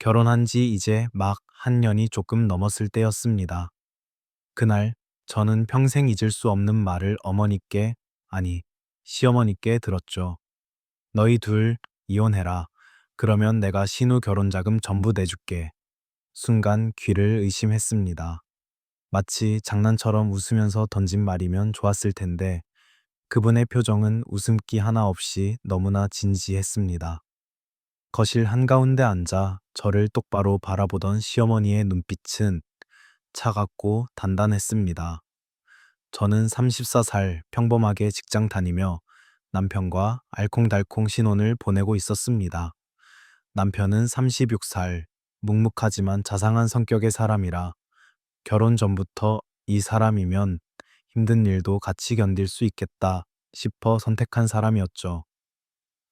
결혼한 지 이제 막 한 년이 조금 넘었을 때였습니다. 그날 저는 평생 잊을 수 없는 말을 어머니께, 아니, 시어머니께 들었죠. 너희 둘 이혼해라. 그러면 내가 신우 결혼자금 전부 내줄게. 순간 귀를 의심했습니다. 마치 장난처럼 웃으면서 던진 말이면 좋았을 텐데 그분의 표정은 웃음기 하나 없이 너무나 진지했습니다. 거실 한가운데 앉아 저를 똑바로 바라보던 시어머니의 눈빛은 차갑고 단단했습니다. 저는 34살 평범하게 직장 다니며 남편과 알콩달콩 신혼을 보내고 있었습니다. 남편은 36살, 묵묵하지만 자상한 성격의 사람이라 결혼 전부터 이 사람이면 힘든 일도 같이 견딜 수 있겠다 싶어 선택한 사람이었죠.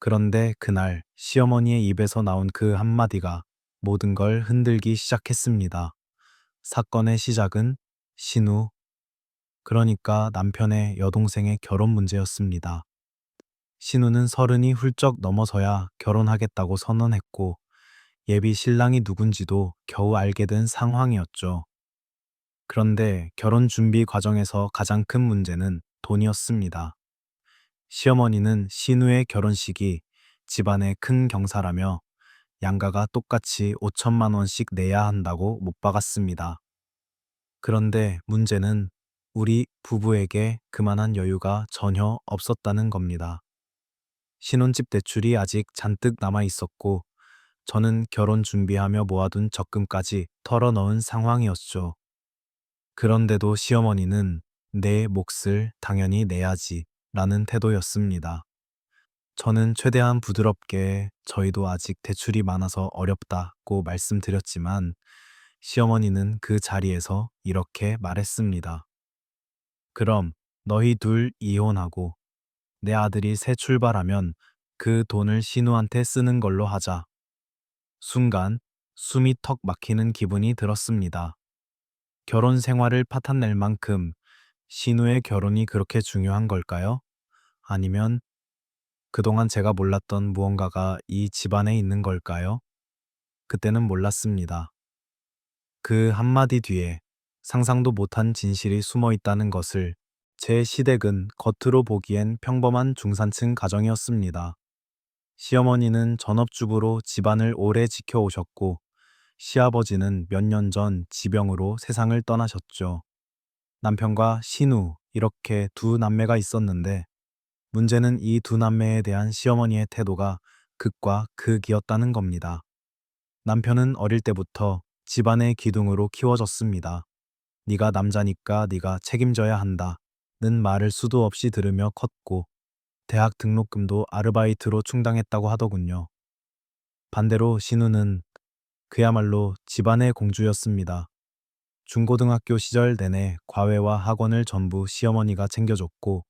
그런데 그날 시어머니의 입에서 나온 그 한마디가 모든 걸 흔들기 시작했습니다. 사건의 시작은 신우, 그러니까 남편의 여동생의 결혼 문제였습니다. 신우는 30이 훌쩍 넘어서야 결혼하겠다고 선언했고 예비 신랑이 누군지도 겨우 알게 된 상황이었죠. 그런데 결혼 준비 과정에서 가장 큰 문제는 돈이었습니다. 시어머니는 신우의 결혼식이 집안의 큰 경사라며 양가가 똑같이 5천만 원씩 내야 한다고 못 박았습니다. 그런데 문제는 우리 부부에게 그만한 여유가 전혀 없었다는 겁니다. 신혼집 대출이 아직 잔뜩 남아 있었고 저는 결혼 준비하며 모아둔 적금까지 털어넣은 상황이었죠. 그런데도 시어머니는 내 몫을 당연히 내야지 라는 태도였습니다. 저는 최대한 부드럽게 저희도 아직 대출이 많아서 어렵다고 말씀드렸지만 시어머니는 그 자리에서 이렇게 말했습니다. 그럼 너희 둘 이혼하고 내 아들이 새 출발하면 그 돈을 신우한테 쓰는 걸로 하자. 순간 숨이 턱 막히는 기분이 들었습니다. 결혼 생활을 파탄낼 만큼 신우의 결혼이 그렇게 중요한 걸까요? 아니면 그동안 제가 몰랐던 무언가가 이 집안에 있는 걸까요? 그때는 몰랐습니다. 그 한마디 뒤에 상상도 못한 진실이 숨어 있다는 것을 제 시댁은 겉으로 보기엔 평범한 중산층 가정이었습니다. 시어머니는 전업주부로 집안을 오래 지켜오셨고 시아버지는 몇 년 전 지병으로 세상을 떠나셨죠. 남편과 신우 이렇게 두 남매가 있었는데 문제는 이 두 남매에 대한 시어머니의 태도가 극과 극이었다는 겁니다. 남편은 어릴 때부터 집안의 기둥으로 키워졌습니다. 네가 남자니까 네가 책임져야 한다 는 말을 수도 없이 들으며 컸고 대학 등록금도 아르바이트로 충당했다고 하더군요. 반대로 신우는 그야말로 집안의 공주였습니다. 중고등학교 시절 내내 과외와 학원을 전부 시어머니가 챙겨줬고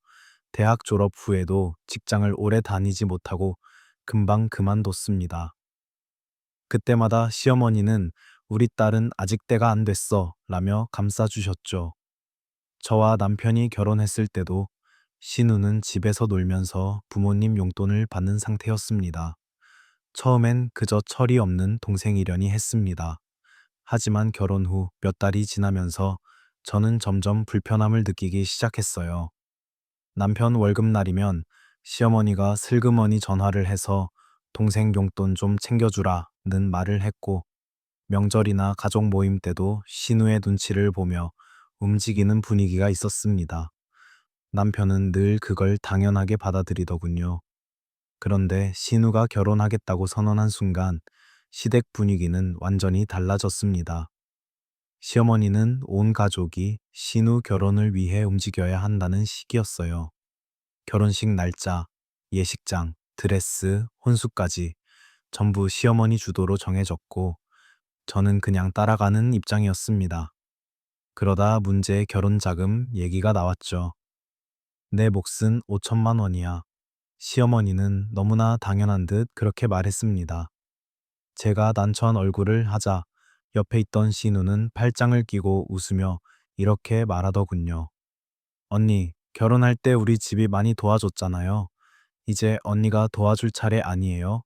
대학 졸업 후에도 직장을 오래 다니지 못하고 금방 그만뒀습니다. 그때마다 시어머니는 우리 딸은 아직 때가 안 됐어 라며 감싸주셨죠. 저와 남편이 결혼했을 때도 신우는 집에서 놀면서 부모님 용돈을 받는 상태였습니다. 처음엔 그저 철이 없는 동생이려니 했습니다. 하지만 결혼 후 몇 달이 지나면서 저는 점점 불편함을 느끼기 시작했어요. 남편 월급날이면 시어머니가 슬그머니 전화를 해서 동생 용돈 좀 챙겨주라는 말을 했고 명절이나 가족 모임 때도 신우의 눈치를 보며 움직이는 분위기가 있었습니다. 남편은 늘 그걸 당연하게 받아들이더군요. 그런데 신우가 결혼하겠다고 선언한 순간 시댁 분위기는 완전히 달라졌습니다. 시어머니는 온 가족이 신우 결혼을 위해 움직여야 한다는 시기였어요. 결혼식 날짜, 예식장, 드레스, 혼수까지 전부 시어머니 주도로 정해졌고 저는 그냥 따라가는 입장이었습니다. 그러다 문제의 결혼 자금 얘기가 나왔죠. 내 몫은 5천만 원이야. 시어머니는 너무나 당연한 듯 그렇게 말했습니다. 제가 난처한 얼굴을 하자 옆에 있던 신우는 팔짱을 끼고 웃으며 이렇게 말하더군요. 언니, 결혼할 때 우리 집이 많이 도와줬잖아요. 이제 언니가 도와줄 차례 아니에요?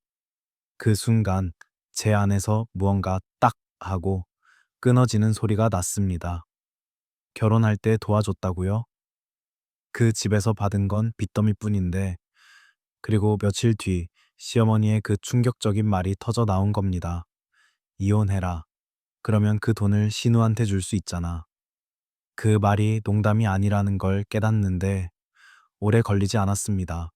그 순간 제 안에서 무언가 딱 하고 끊어지는 소리가 났습니다. 결혼할 때 도와줬다고요? 그 집에서 받은 건 빚더미뿐인데, 그리고 며칠 뒤 시어머니의 그 충격적인 말이 터져 나온 겁니다. 이혼해라. 그러면 그 돈을 신우한테 줄 수 있잖아. 그 말이 농담이 아니라는 걸 깨닫는데 오래 걸리지 않았습니다.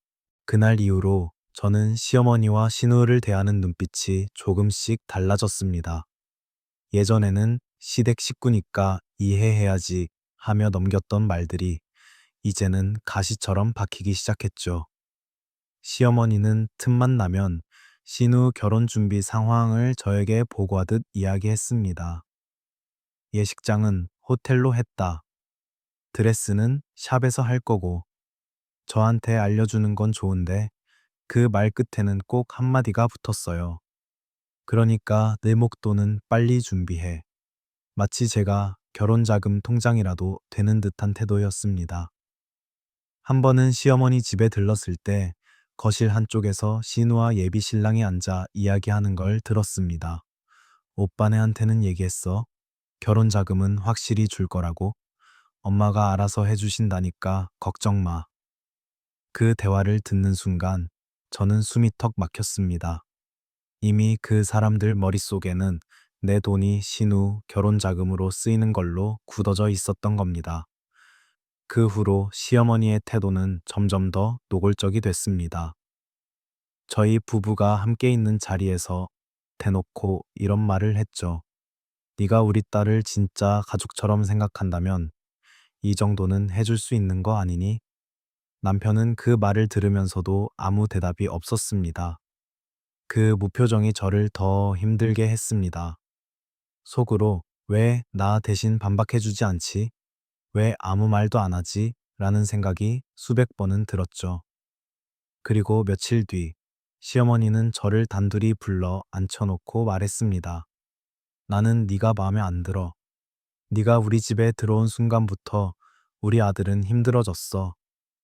그날 이후로 저는 시어머니와 신우를 대하는 눈빛이 조금씩 달라졌습니다. 예전에는 시댁 식구니까 이해해야지 하며 넘겼던 말들이 이제는 가시처럼 박히기 시작했죠. 시어머니는 틈만 나면 신우 결혼 준비 상황을 저에게 보고하듯 이야기했습니다. 예식장은 호텔로 했다. 드레스는 샵에서 할 거고, 저한테 알려주는 건 좋은데 그 말 끝에는 꼭 한마디가 붙었어요. 그러니까 내 목돈은 빨리 준비해. 마치 제가 결혼자금 통장이라도 되는 듯한 태도였습니다. 한 번은 시어머니 집에 들렀을 때 거실 한쪽에서 신우와 예비 신랑이 앉아 이야기하는 걸 들었습니다. 오빠네한테는 얘기했어. 결혼자금은 확실히 줄 거라고. 엄마가 알아서 해주신다니까 걱정 마. 그 대화를 듣는 순간 저는 숨이 턱 막혔습니다. 이미 그 사람들 머릿속에는 내 돈이 신우 결혼 자금으로 쓰이는 걸로 굳어져 있었던 겁니다. 그 후로 시어머니의 태도는 점점 더 노골적이 됐습니다. 저희 부부가 함께 있는 자리에서 대놓고 이런 말을 했죠. 네가 우리 딸을 진짜 가족처럼 생각한다면 이 정도는 해줄 수 있는 거 아니니? 남편은 그 말을 들으면서도 아무 대답이 없었습니다. 그 무표정이 저를 더 힘들게 했습니다. 속으로 왜 나 대신 반박해주지 않지? 왜 아무 말도 안 하지? 라는 생각이 수백 번은 들었죠. 그리고 며칠 뒤 시어머니는 저를 단둘이 불러 앉혀놓고 말했습니다. 나는 네가 마음에 안 들어. 네가 우리 집에 들어온 순간부터 우리 아들은 힘들어졌어.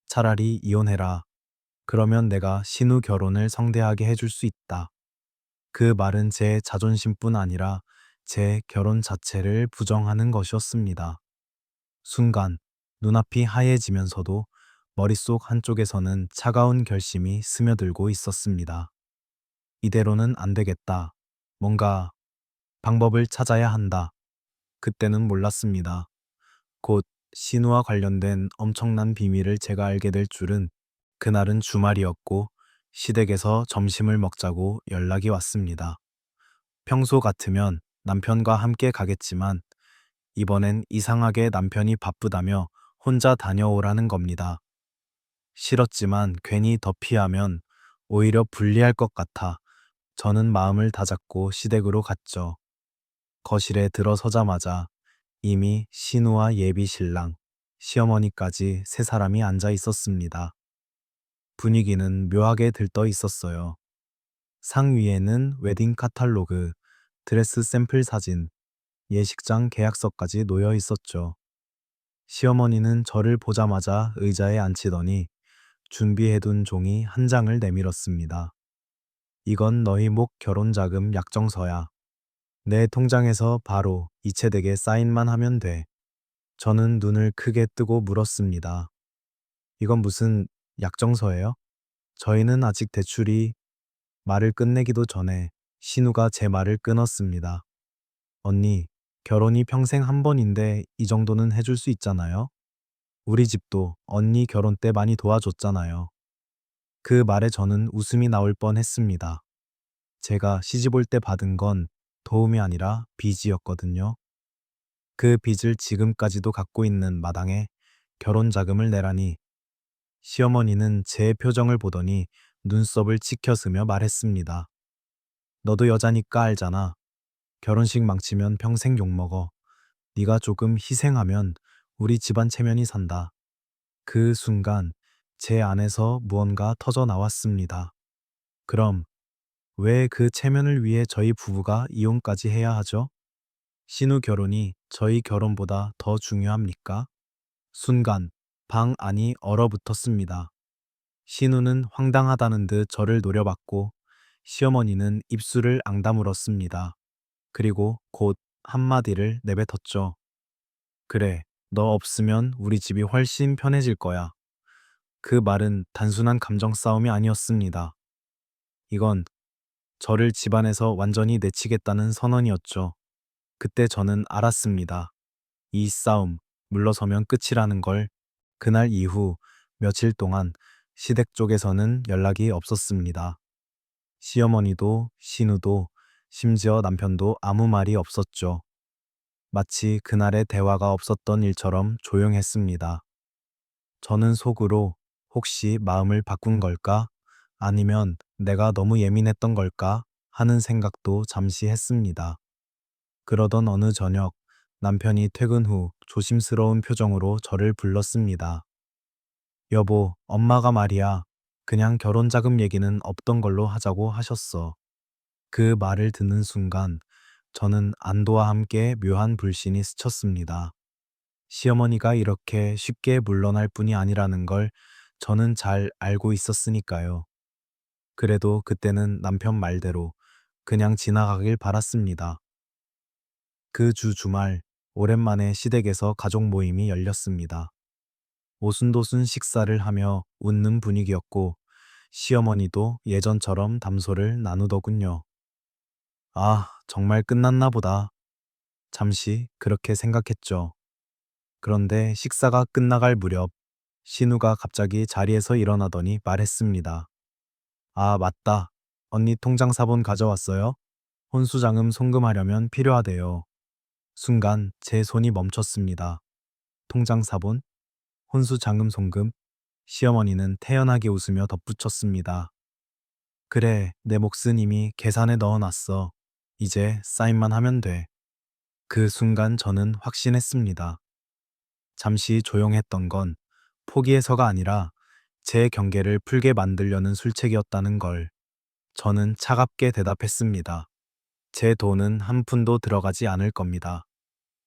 차라리 이혼해라. 그러면 내가 신우 결혼을 성대하게 해줄 수 있다. 그 말은 제 자존심뿐 아니라 제 결혼 자체를 부정하는 것이었습니다. 순간 눈앞이 하얘지면서도 머릿속 한쪽에서는 차가운 결심이 스며들고 있었습니다. 이대로는 안 되겠다. 뭔가 방법을 찾아야 한다. 그때는 몰랐습니다. 곧 신우와 관련된 엄청난 비밀을 제가 알게 될 줄은. 그날은 주말이었고 시댁에서 점심을 먹자고 연락이 왔습니다. 평소 같으면 남편과 함께 가겠지만 이번엔 이상하게 남편이 바쁘다며 혼자 다녀오라는 겁니다. 싫었지만 괜히 더 피하면 오히려 불리할 것 같아 저는 마음을 다잡고 시댁으로 갔죠. 거실에 들어서자마자 이미 신우와 예비 신랑, 시어머니까지 세 사람이 앉아 있었습니다. 분위기는 묘하게 들떠 있었어요. 상 위에는 웨딩 카탈로그, 드레스 샘플 사진, 예식장 계약서까지 놓여 있었죠. 시어머니는 저를 보자마자 의자에 앉히더니 준비해둔 종이 한 장을 내밀었습니다. 이건 너희 목 결혼자금 약정서야. 내 통장에서 바로 이체되게 사인만 하면 돼. 저는 눈을 크게 뜨고 물었습니다. 이건 무슨 약정서예요? 저희는 아직 대출이. 말을 끝내기도 전에 신우가 제 말을 끊었습니다. 언니, 결혼이 평생 한 번인데 이 정도는 해줄 수 있잖아요? 우리 집도 언니 결혼 때 많이 도와줬잖아요. 그 말에 저는 웃음이 나올 뻔했습니다. 제가 시집 올 때 받은 건 도움이 아니라 빚이었거든요. 그 빚을 지금까지도 갖고 있는 마당에 결혼 자금을 내라니. 시어머니는 제 표정을 보더니 눈썹을 치켜쓰며 말했습니다. 너도 여자니까 알잖아. 결혼식 망치면 평생 욕먹어. 네가 조금 희생하면 우리 집안 체면이 산다. 그 순간 제 안에서 무언가 터져 나왔습니다. 그럼 왜 그 체면을 위해 저희 부부가 이혼까지 해야 하죠? 신우 결혼이 저희 결혼보다 더 중요합니까? 순간 방 안이 얼어붙었습니다. 신우는 황당하다는 듯 저를 노려봤고 시어머니는 입술을 앙다물었습니다. 그리고 곧 한마디를 내뱉었죠. 그래, 너 없으면 우리 집이 훨씬 편해질 거야. 그 말은 단순한 감정 싸움이 아니었습니다. 이건 저를 집안에서 완전히 내치겠다는 선언이었죠. 그때 저는 알았습니다. 이 싸움, 물러서면 끝이라는 걸. 그날 이후 며칠 동안 시댁 쪽에서는 연락이 없었습니다. 시어머니도 신우도 심지어 남편도 아무 말이 없었죠. 마치 그날의 대화가 없었던 일처럼 조용했습니다. 저는 속으로 혹시 마음을 바꾼 걸까? 아니면 내가 너무 예민했던 걸까? 하는 생각도 잠시 했습니다. 그러던 어느 저녁, 남편이 퇴근 후 조심스러운 표정으로 저를 불렀습니다. 여보, 엄마가 말이야. 그냥 결혼 자금 얘기는 없던 걸로 하자고 하셨어. 그 말을 듣는 순간 저는 안도와 함께 묘한 불신이 스쳤습니다. 시어머니가 이렇게 쉽게 물러날 뿐이 아니라는 걸 저는 잘 알고 있었으니까요. 그래도 그때는 남편 말대로 그냥 지나가길 바랐습니다. 그 주 주말, 오랜만에 시댁에서 가족 모임이 열렸습니다. 오순도순 식사를 하며 웃는 분위기였고, 시어머니도 예전처럼 담소를 나누더군요. 아, 정말 끝났나 보다. 잠시 그렇게 생각했죠. 그런데 식사가 끝나갈 무렵, 신우가 갑자기 자리에서 일어나더니 말했습니다. 아, 맞다. 언니 통장 사본 가져왔어요? 혼수장음 송금하려면 필요하대요. 순간 제 손이 멈췄습니다. 통장 사본? 혼수장음 송금? 시어머니는 태연하게 웃으며 덧붙였습니다. 그래, 내 몫은 이미 계산에 넣어놨어. 이제 사인만 하면 돼. 그 순간 저는 확신했습니다. 잠시 조용했던 건 포기해서가 아니라 제 경계를 풀게 만들려는 술책이었다는 걸 저는 차갑게 대답했습니다. 제 돈은 한 푼도 들어가지 않을 겁니다.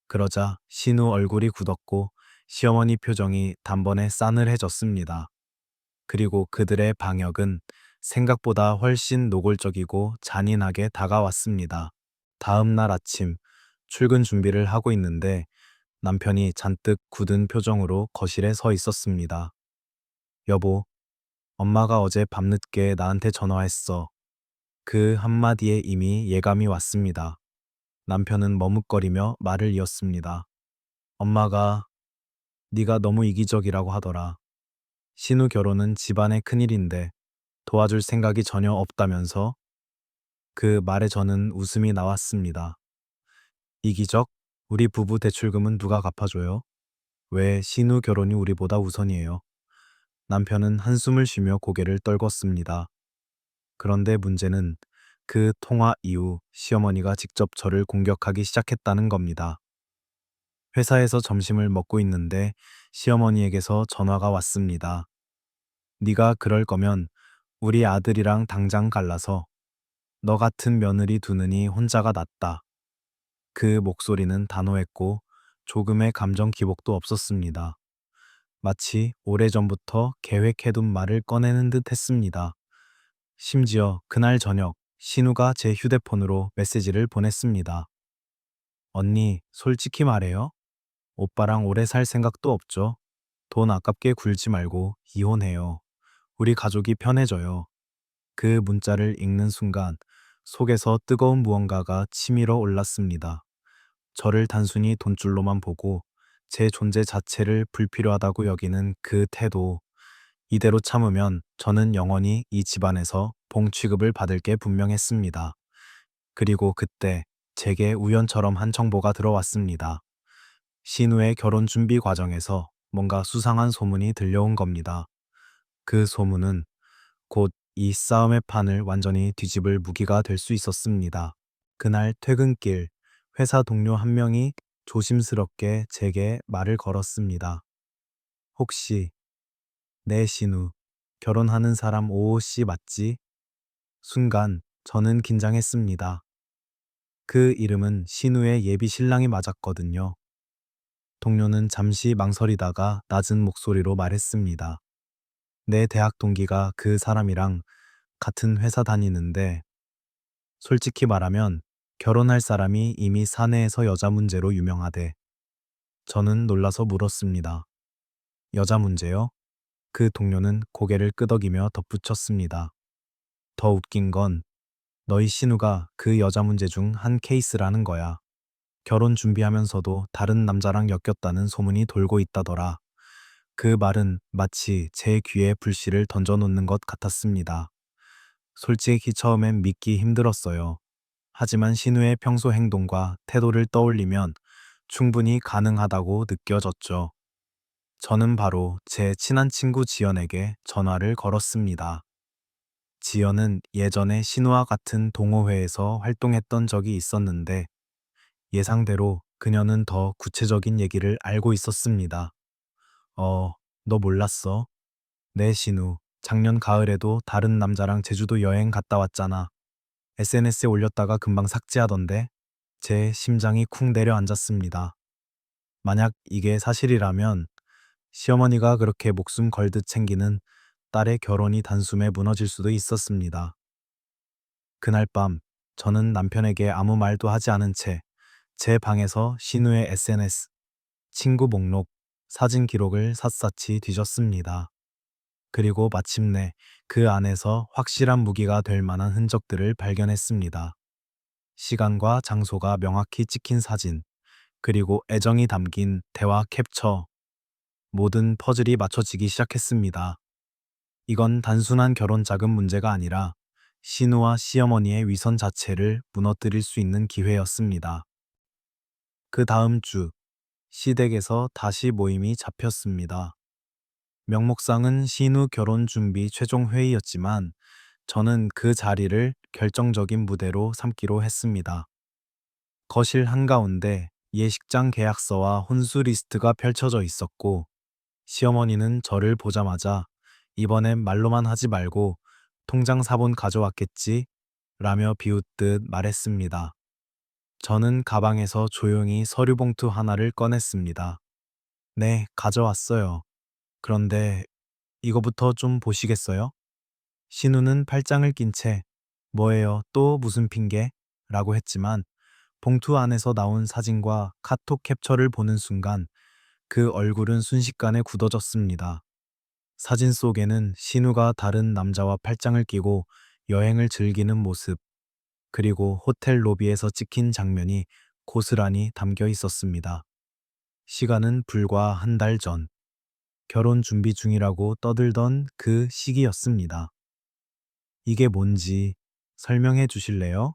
그러자 신우 얼굴이 굳었고 시어머니 표정이 단번에 싸늘해졌습니다. 그리고 그들의 방역은 생각보다 훨씬 노골적이고 잔인하게 다가왔습니다. 다음 날 아침 출근 준비를 하고 있는데 남편이 잔뜩 굳은 표정으로 거실에 서 있었습니다. 여보, 엄마가 어제 밤늦게 나한테 전화했어. 그 한마디에 이미 예감이 왔습니다. 남편은 머뭇거리며 말을 이었습니다. 엄마가 네가 너무 이기적이라고 하더라. 신우 결혼은 집안의 큰일인데 도와줄 생각이 전혀 없다면서? 그 말에 저는 웃음이 나왔습니다. 이기적? 우리 부부 대출금은 누가 갚아줘요? 왜 신우 결혼이 우리보다 우선이에요? 남편은 한숨을 쉬며 고개를 떨궜습니다. 그런데 문제는 그 통화 이후 시어머니가 직접 저를 공격하기 시작했다는 겁니다. 회사에서 점심을 먹고 있는데 시어머니에게서 전화가 왔습니다. 네가 그럴 거면 우리 아들이랑 당장 갈라서 너 같은 며느리 두느니 혼자가 낫다. 그 목소리는 단호했고 조금의 감정 기복도 없었습니다. 마치 오래전부터 계획해둔 말을 꺼내는 듯 했습니다. 심지어 그날 저녁 신우가 제 휴대폰으로 메시지를 보냈습니다. 언니, 솔직히 말해요. 오빠랑 오래 살 생각도 없죠. 돈 아깝게 굴지 말고 이혼해요. 우리 가족이 편해져요. 그 문자를 읽는 순간 속에서 뜨거운 무언가가 치밀어 올랐습니다. 저를 단순히 돈줄로만 보고 제 존재 자체를 불필요하다고 여기는 그 태도. 이대로 참으면 저는 영원히 이 집안에서 봉 취급을 받을 게 분명했습니다. 그리고 그때 제게 우연처럼 한 정보가 들어왔습니다. 신우의 결혼 준비 과정에서 뭔가 수상한 소문이 들려온 겁니다. 그 소문은 곧 이 싸움의 판을 완전히 뒤집을 무기가 될 수 있었습니다. 그날 퇴근길 회사 동료 한 명이 조심스럽게 제게 말을 걸었습니다. 혹시 내 신우 결혼하는 사람 오호 씨 맞지? 순간 저는 긴장했습니다. 그 이름은 신우의 예비 신랑이 맞았거든요. 동료는 잠시 망설이다가 낮은 목소리로 말했습니다. 내 대학 동기가 그 사람이랑 같은 회사 다니는데 솔직히 말하면 결혼할 사람이 이미 사내에서 여자 문제로 유명하대. 저는 놀라서 물었습니다. 여자 문제요? 그 동료는 고개를 끄덕이며 덧붙였습니다. 더 웃긴 건 너희 신우가 그 여자 문제 중 한 케이스라는 거야. 결혼 준비하면서도 다른 남자랑 엮였다는 소문이 돌고 있다더라. 그 말은 마치 제 귀에 불씨를 던져놓는 것 같았습니다. 솔직히 처음엔 믿기 힘들었어요. 하지만 신우의 평소 행동과 태도를 떠올리면 충분히 가능하다고 느껴졌죠. 저는 바로 제 친한 친구 지연에게 전화를 걸었습니다. 지연은 예전에 신우와 같은 동호회에서 활동했던 적이 있었는데 예상대로 그녀는 더 구체적인 얘기를 알고 있었습니다. 너 몰랐어? 내 신우, 작년 가을에도 다른 남자랑 제주도 여행 갔다 왔잖아. SNS에 올렸다가 금방 삭제하던데 제 심장이 쿵 내려앉았습니다. 만약 이게 사실이라면 시어머니가 그렇게 목숨 걸듯 챙기는 딸의 결혼이 단숨에 무너질 수도 있었습니다. 그날 밤 저는 남편에게 아무 말도 하지 않은 채 제 방에서 신우의 SNS, 친구 목록, 사진 기록을 샅샅이 뒤졌습니다. 그리고 마침내 그 안에서 확실한 무기가 될 만한 흔적들을 발견했습니다. 시간과 장소가 명확히 찍힌 사진, 그리고 애정이 담긴 대화 캡처, 모든 퍼즐이 맞춰지기 시작했습니다. 이건 단순한 결혼 자금 문제가 아니라 신우와 시어머니의 위선 자체를 무너뜨릴 수 있는 기회였습니다. 그 다음 주, 시댁에서 다시 모임이 잡혔습니다. 명목상은 신우 결혼 준비 최종 회의였지만 저는 그 자리를 결정적인 무대로 삼기로 했습니다. 거실 한가운데 예식장 계약서와 혼수 리스트가 펼쳐져 있었고 시어머니는 저를 보자마자 이번엔 말로만 하지 말고 통장 사본 가져왔겠지? 라며 비웃듯 말했습니다. 저는 가방에서 조용히 서류 봉투 하나를 꺼냈습니다. 네, 가져왔어요. 그런데 이거부터 좀 보시겠어요? 신우는 팔짱을 낀 채 뭐예요? 또 무슨 핑계? 라고 했지만 봉투 안에서 나온 사진과 카톡 캡처를 보는 순간 그 얼굴은 순식간에 굳어졌습니다. 사진 속에는 신우가 다른 남자와 팔짱을 끼고 여행을 즐기는 모습, 그리고 호텔 로비에서 찍힌 장면이 고스란히 담겨 있었습니다. 시간은 불과 한 달 전, 결혼 준비 중이라고 떠들던 그 시기였습니다. 이게 뭔지 설명해 주실래요?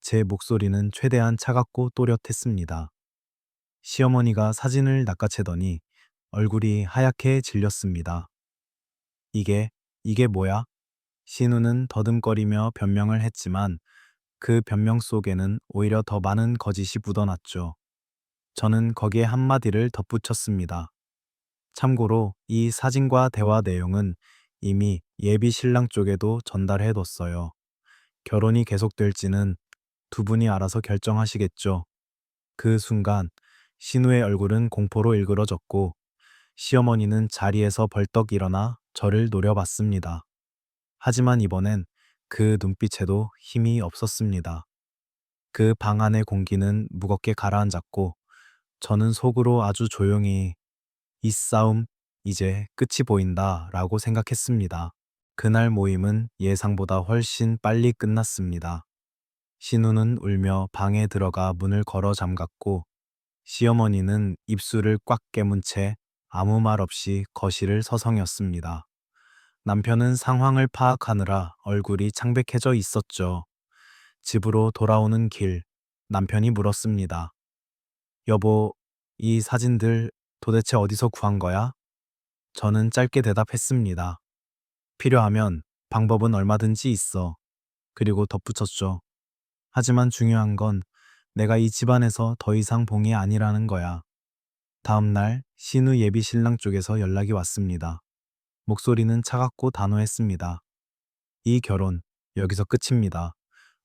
제 목소리는 최대한 차갑고 또렷했습니다. 시어머니가 사진을 낚아채더니 얼굴이 하얗게 질렸습니다. 이게, 이게 뭐야? 신우는 더듬거리며 변명을 했지만 그 변명 속에는 오히려 더 많은 거짓이 묻어났죠. 저는 거기에 한마디를 덧붙였습니다. 참고로 이 사진과 대화 내용은 이미 예비 신랑 쪽에도 전달해뒀어요. 결혼이 계속될지는 두 분이 알아서 결정하시겠죠. 그 순간 신우의 얼굴은 공포로 일그러졌고 시어머니는 자리에서 벌떡 일어나 저를 노려봤습니다. 하지만 이번엔 그 눈빛에도 힘이 없었습니다. 그 방 안의 공기는 무겁게 가라앉았고 저는 속으로 아주 조용히 이 싸움 이제 끝이 보인다 라고 생각했습니다. 그날 모임은 예상보다 훨씬 빨리 끝났습니다. 신우는 울며 방에 들어가 문을 걸어 잠갔고 시어머니는 입술을 꽉 깨문 채 아무 말 없이 거실을 서성였습니다. 남편은 상황을 파악하느라 얼굴이 창백해져 있었죠. 집으로 돌아오는 길, 남편이 물었습니다. 여보, 이 사진들 도대체 어디서 구한 거야? 저는 짧게 대답했습니다. 필요하면 방법은 얼마든지 있어. 그리고 덧붙였죠. 하지만 중요한 건 내가 이 집안에서 더 이상 봉이 아니라는 거야. 다음 날 신우 예비 신랑 쪽에서 연락이 왔습니다. 목소리는 차갑고 단호했습니다. 이 결혼 여기서 끝입니다.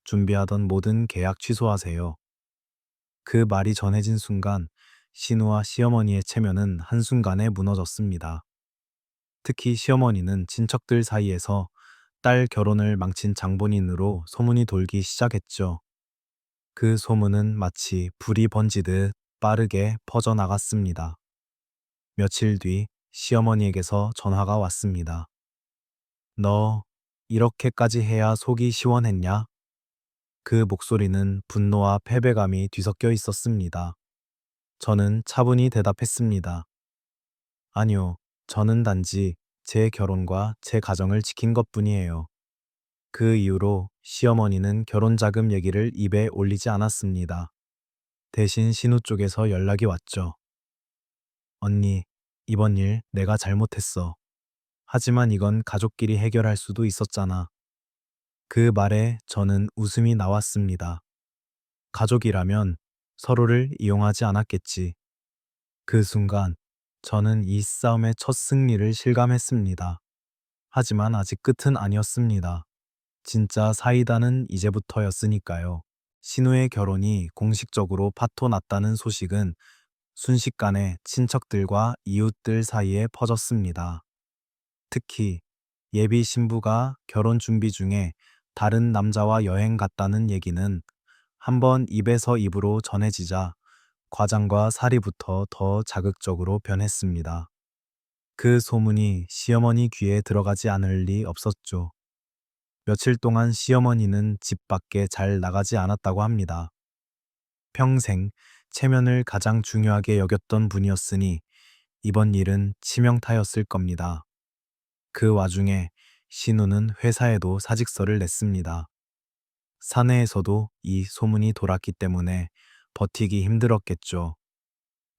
준비하던 모든 계약 취소하세요. 그 말이 전해진 순간 신우와 시어머니의 체면은 한순간에 무너졌습니다. 특히 시어머니는 친척들 사이에서 딸 결혼을 망친 장본인으로 소문이 돌기 시작했죠. 그 소문은 마치 불이 번지듯 빠르게 퍼져나갔습니다. 며칠 뒤 시어머니에게서 전화가 왔습니다. 너 이렇게까지 해야 속이 시원했냐? 그 목소리는 분노와 패배감이 뒤섞여 있었습니다. 저는 차분히 대답했습니다. 아니요, 저는 단지 제 결혼과 제 가정을 지킨 것뿐이에요. 그 이후로 시어머니는 결혼 자금 얘기를 입에 올리지 않았습니다. 대신 신우 쪽에서 연락이 왔죠. 언니, 이번 일 내가 잘못했어. 하지만 이건 가족끼리 해결할 수도 있었잖아. 그 말에 저는 웃음이 나왔습니다. 가족이라면 서로를 이용하지 않았겠지. 그 순간 저는 이 싸움의 첫 승리를 실감했습니다. 하지만 아직 끝은 아니었습니다. 진짜 사이다는 이제부터였으니까요. 신우의 결혼이 공식적으로 파토 났다는 소식은 순식간에 친척들과 이웃들 사이에 퍼졌습니다. 특히 예비 신부가 결혼 준비 중에 다른 남자와 여행 갔다는 얘기는 한번 입에서 입으로 전해지자 과장과 사리부터 더 자극적으로 변했습니다. 그 소문이 시어머니 귀에 들어가지 않을 리 없었죠. 며칠 동안 시어머니는 집 밖에 잘 나가지 않았다고 합니다. 평생 체면을 가장 중요하게 여겼던 분이었으니 이번 일은 치명타였을 겁니다. 그 와중에 신우는 회사에도 사직서를 냈습니다. 사내에서도 이 소문이 돌았기 때문에 버티기 힘들었겠죠.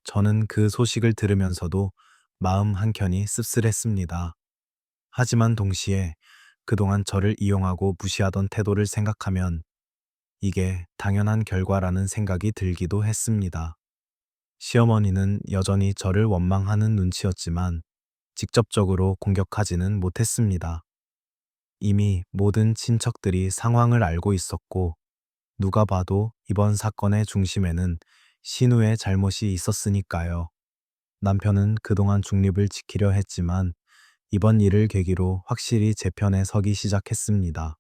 저는 그 소식을 들으면서도 마음 한켠이 씁쓸했습니다. 하지만 동시에 그동안 저를 이용하고 무시하던 태도를 생각하면 이게 당연한 결과라는 생각이 들기도 했습니다. 시어머니는 여전히 저를 원망하는 눈치였지만 직접적으로 공격하지는 못했습니다. 이미 모든 친척들이 상황을 알고 있었고 누가 봐도 이번 사건의 중심에는 신우의 잘못이 있었으니까요. 남편은 그동안 중립을 지키려 했지만 이번 일을 계기로 확실히 제 편에 서기 시작했습니다.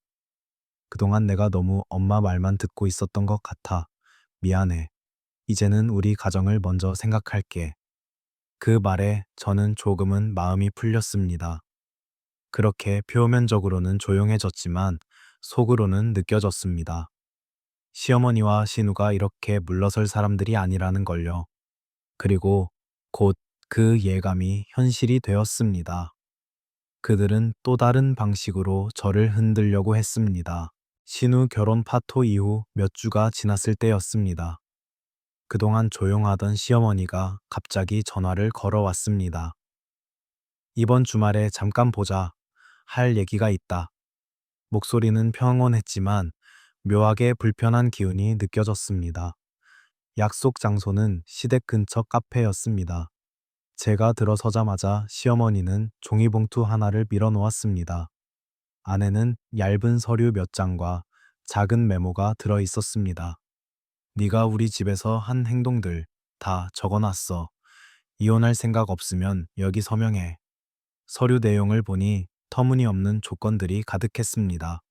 그동안 내가 너무 엄마 말만 듣고 있었던 것 같아. 미안해. 이제는 우리 가정을 먼저 생각할게. 그 말에 저는 조금은 마음이 풀렸습니다. 그렇게 표면적으로는 조용해졌지만 속으로는 느껴졌습니다. 시어머니와 신우가 이렇게 물러설 사람들이 아니라는 걸요. 그리고 곧 그 예감이 현실이 되었습니다. 그들은 또 다른 방식으로 저를 흔들려고 했습니다. 신우 결혼 파토 이후 몇 주가 지났을 때였습니다. 그동안 조용하던 시어머니가 갑자기 전화를 걸어왔습니다. 이번 주말에 잠깐 보자. 할 얘기가 있다. 목소리는 평온했지만 묘하게 불편한 기운이 느껴졌습니다. 약속 장소는 시댁 근처 카페였습니다. 제가 들어서자마자 시어머니는 종이봉투 하나를 밀어놓았습니다. 안에는 얇은 서류 몇 장과 작은 메모가 들어 있었습니다. 네가 우리 집에서 한 행동들 다 적어놨어. 이혼할 생각 없으면 여기 서명해. 서류 내용을 보니 터무니없는 조건들이 가득했습니다.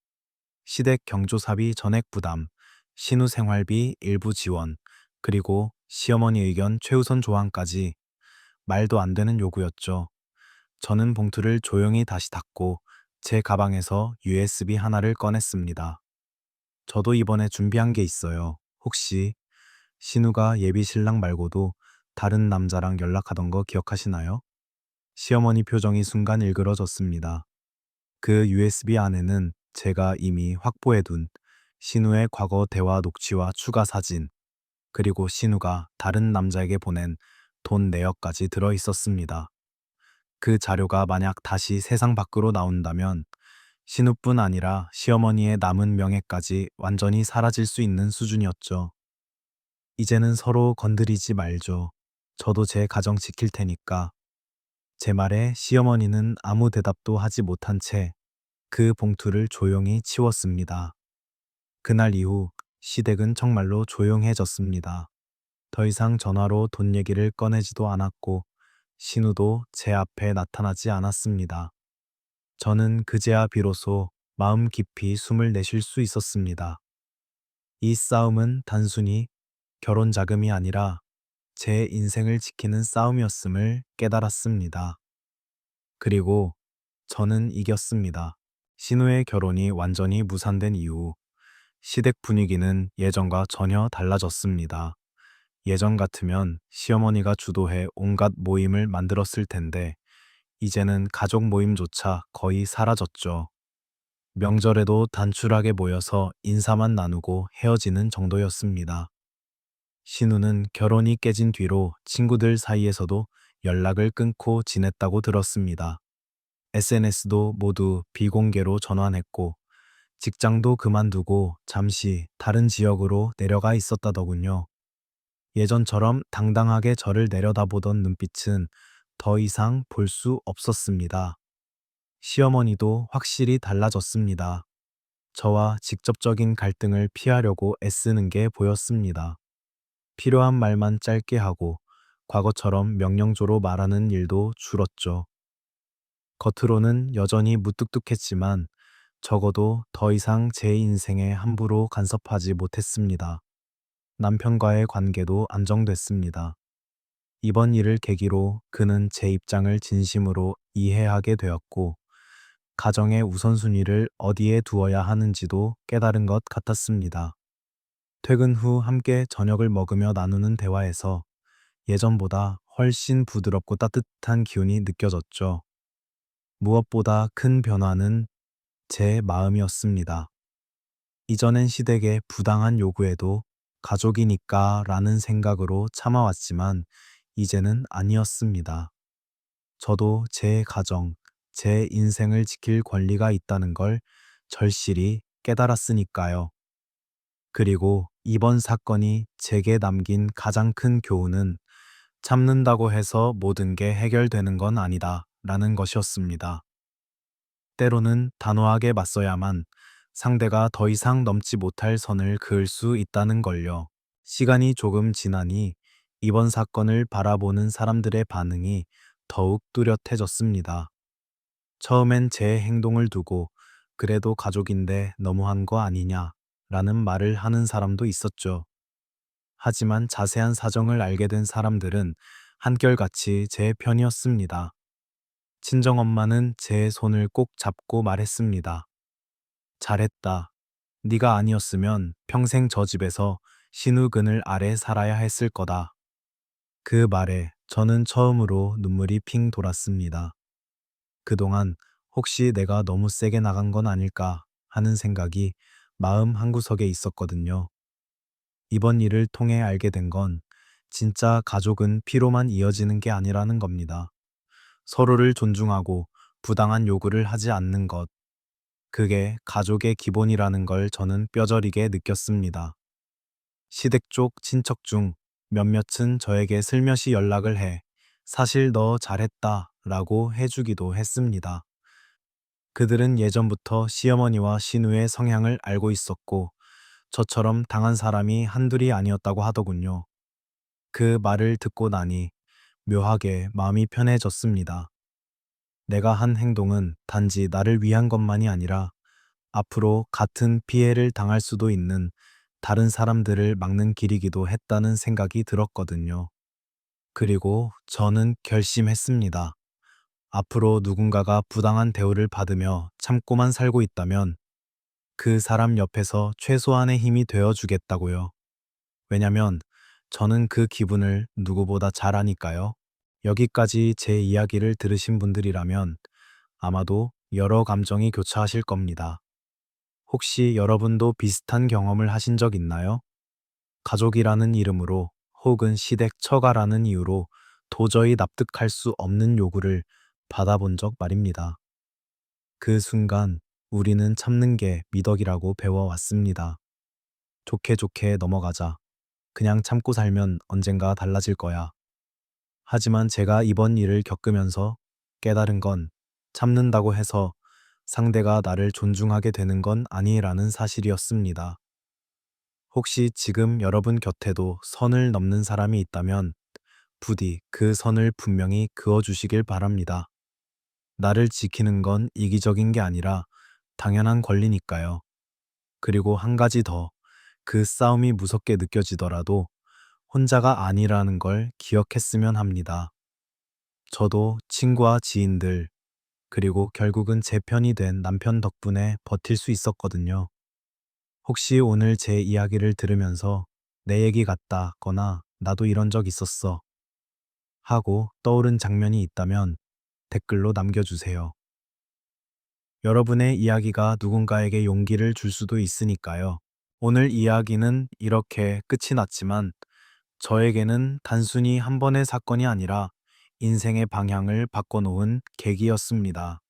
시댁 경조사비 전액 부담, 신우 생활비 일부 지원, 그리고 시어머니 의견 최우선 조항까지 말도 안 되는 요구였죠. 저는 봉투를 조용히 다시 닫고 제 가방에서 USB 하나를 꺼냈습니다. 저도 이번에 준비한 게 있어요. 혹시 신우가 예비 신랑 말고도 다른 남자랑 연락하던 거 기억하시나요? 시어머니 표정이 순간 일그러졌습니다. 그 USB 안에는 제가 이미 확보해둔 신우의 과거 대화 녹취와 추가 사진, 그리고 신우가 다른 남자에게 보낸 돈 내역까지 들어 있었습니다. 그 자료가 만약 다시 세상 밖으로 나온다면 신우뿐 아니라 시어머니의 남은 명예까지 완전히 사라질 수 있는 수준이었죠. 이제는 서로 건드리지 말죠. 저도 제 가정 지킬 테니까. 제 말에 시어머니는 아무 대답도 하지 못한 채 그 봉투를 조용히 치웠습니다. 그날 이후 시댁은 정말로 조용해졌습니다. 더 이상 전화로 돈 얘기를 꺼내지도 않았고 신우도 제 앞에 나타나지 않았습니다. 저는 그제야 비로소 마음 깊이 숨을 내쉴 수 있었습니다. 이 싸움은 단순히 결혼 자금이 아니라 제 인생을 지키는 싸움이었음을 깨달았습니다. 그리고 저는 이겼습니다. 신우의 결혼이 완전히 무산된 이후 시댁 분위기는 예전과 전혀 달라졌습니다. 예전 같으면 시어머니가 주도해 온갖 모임을 만들었을 텐데 이제는 가족 모임조차 거의 사라졌죠. 명절에도 단출하게 모여서 인사만 나누고 헤어지는 정도였습니다. 신우는 결혼이 깨진 뒤로 친구들 사이에서도 연락을 끊고 지냈다고 들었습니다. SNS도 모두 비공개로 전환했고 직장도 그만두고 잠시 다른 지역으로 내려가 있었다더군요. 예전처럼 당당하게 저를 내려다보던 눈빛은 더 이상 볼 수 없었습니다. 시어머니도 확실히 달라졌습니다. 저와 직접적인 갈등을 피하려고 애쓰는 게 보였습니다. 필요한 말만 짧게 하고 과거처럼 명령조로 말하는 일도 줄었죠. 겉으로는 여전히 무뚝뚝했지만 적어도 더 이상 제 인생에 함부로 간섭하지 못했습니다. 남편과의 관계도 안정됐습니다. 이번 일을 계기로 그는 제 입장을 진심으로 이해하게 되었고, 가정의 우선순위를 어디에 두어야 하는지도 깨달은 것 같았습니다. 퇴근 후 함께 저녁을 먹으며 나누는 대화에서 예전보다 훨씬 부드럽고 따뜻한 기운이 느껴졌죠. 무엇보다 큰 변화는 제 마음이었습니다. 이전엔 시댁의 부당한 요구에도 가족이니까 라는 생각으로 참아왔지만 이제는 아니었습니다. 저도 제 가정, 제 인생을 지킬 권리가 있다는 걸 절실히 깨달았으니까요. 그리고 이번 사건이 제게 남긴 가장 큰 교훈은 참는다고 해서 모든 게 해결되는 건 아니다 라는 것이었습니다. 때로는 단호하게 맞서야만 상대가 더 이상 넘지 못할 선을 그을 수 있다는 걸요. 시간이 조금 지나니 이번 사건을 바라보는 사람들의 반응이 더욱 뚜렷해졌습니다. 처음엔 제 행동을 두고 그래도 가족인데 너무한 거 아니냐 라는 말을 하는 사람도 있었죠. 하지만 자세한 사정을 알게 된 사람들은 한결같이 제 편이었습니다. 친정엄마는 제 손을 꼭 잡고 말했습니다. 잘했다. 네가 아니었으면 평생 저 집에서 신우 그늘 아래 살아야 했을 거다. 그 말에 저는 처음으로 눈물이 핑 돌았습니다. 그동안 혹시 내가 너무 세게 나간 건 아닐까 하는 생각이 마음 한구석에 있었거든요. 이번 일을 통해 알게 된 건 진짜 가족은 피로만 이어지는 게 아니라는 겁니다. 서로를 존중하고 부당한 요구를 하지 않는 것. 그게 가족의 기본이라는 걸 저는 뼈저리게 느꼈습니다. 시댁 쪽 친척 중 몇몇은 저에게 슬며시 연락을 해 사실 너 잘했다 라고 해주기도 했습니다. 그들은 예전부터 시어머니와 신우의 성향을 알고 있었고 저처럼 당한 사람이 한둘이 아니었다고 하더군요. 그 말을 듣고 나니 묘하게 마음이 편해졌습니다. 내가 한 행동은 단지 나를 위한 것만이 아니라 앞으로 같은 피해를 당할 수도 있는 다른 사람들을 막는 길이기도 했다는 생각이 들었거든요. 그리고 저는 결심했습니다. 앞으로 누군가가 부당한 대우를 받으며 참고만 살고 있다면 그 사람 옆에서 최소한의 힘이 되어 주겠다고요. 왜냐면 저는 그 기분을 누구보다 잘 아니까요. 여기까지 제 이야기를 들으신 분들이라면 아마도 여러 감정이 교차하실 겁니다. 혹시 여러분도 비슷한 경험을 하신 적 있나요? 가족이라는 이름으로 혹은 시댁 처가라는 이유로 도저히 납득할 수 없는 요구를 받아본 적 말입니다. 그 순간 우리는 참는 게 미덕이라고 배워왔습니다. 좋게 좋게 넘어가자. 그냥 참고 살면 언젠가 달라질 거야. 하지만 제가 이번 일을 겪으면서 깨달은 건 참는다고 해서 상대가 나를 존중하게 되는 건 아니라는 사실이었습니다. 혹시 지금 여러분 곁에도 선을 넘는 사람이 있다면 부디 그 선을 분명히 그어주시길 바랍니다. 나를 지키는 건 이기적인 게 아니라 당연한 권리니까요. 그리고 한 가지 더, 그 싸움이 무섭게 느껴지더라도 혼자가 아니라는 걸 기억했으면 합니다. 저도 친구와 지인들, 그리고 결국은 제 편이 된 남편 덕분에 버틸 수 있었거든요. 혹시 오늘 제 이야기를 들으면서 내 얘기 같다거나 나도 이런 적 있었어 하고 떠오른 장면이 있다면 댓글로 남겨주세요. 여러분의 이야기가 누군가에게 용기를 줄 수도 있으니까요. 오늘 이야기는 이렇게 끝이 났지만 저에게는 단순히 한 번의 사건이 아니라 인생의 방향을 바꿔놓은 계기였습니다.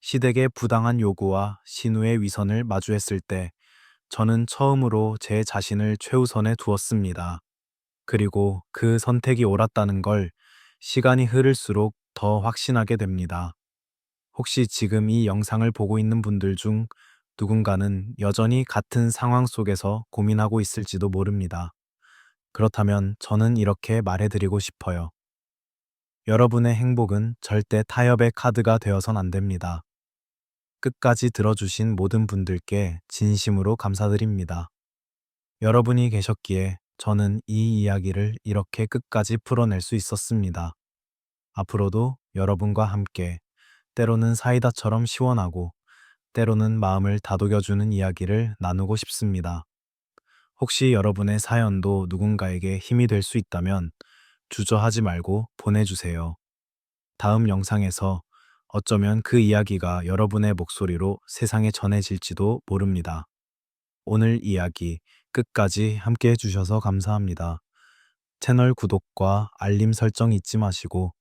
시댁의 부당한 요구와 신우의 위선을 마주했을 때 저는 처음으로 제 자신을 최우선에 두었습니다. 그리고 그 선택이 옳았다는 걸 시간이 흐를수록 더 확신하게 됩니다. 혹시 지금 이 영상을 보고 있는 분들 중 누군가는 여전히 같은 상황 속에서 고민하고 있을지도 모릅니다. 그렇다면 저는 이렇게 말해드리고 싶어요. 여러분의 행복은 절대 타협의 카드가 되어선 안 됩니다. 끝까지 들어주신 모든 분들께 진심으로 감사드립니다. 여러분이 계셨기에 저는 이 이야기를 이렇게 끝까지 풀어낼 수 있었습니다. 앞으로도 여러분과 함께 때로는 사이다처럼 시원하고 때로는 마음을 다독여주는 이야기를 나누고 싶습니다. 혹시 여러분의 사연도 누군가에게 힘이 될 수 있다면 주저하지 말고 보내주세요. 다음 영상에서 어쩌면 그 이야기가 여러분의 목소리로 세상에 전해질지도 모릅니다. 오늘 이야기 끝까지 함께 해주셔서 감사합니다. 채널 구독과 알림 설정 잊지 마시고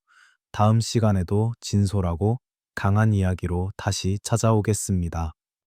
다음 시간에도 진솔하고 강한 이야기로 다시 찾아오겠습니다.